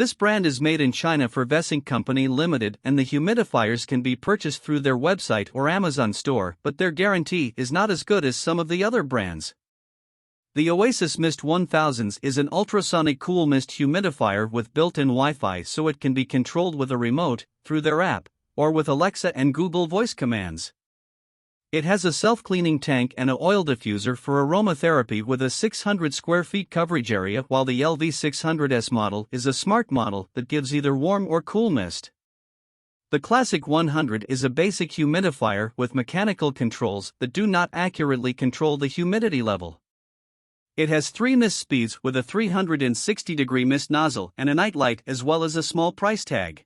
This brand is made in China for Vessing Company Limited, and the humidifiers can be purchased through their website or Amazon store, but their guarantee is not as good as some of the other brands. The OasisMist 1000 is an ultrasonic cool mist humidifier with built-in Wi-Fi, so it can be controlled with a remote, through their app, or with Alexa and Google voice commands. It has a self-cleaning tank and an oil diffuser for aromatherapy with a 600 square feet coverage area, while the LV600S model is a smart model that gives either warm or cool mist. The Classic 100 is a basic humidifier with mechanical controls that do not accurately control the humidity level. It has 3 mist speeds with a 360-degree mist nozzle and a night light, as well as a small price tag.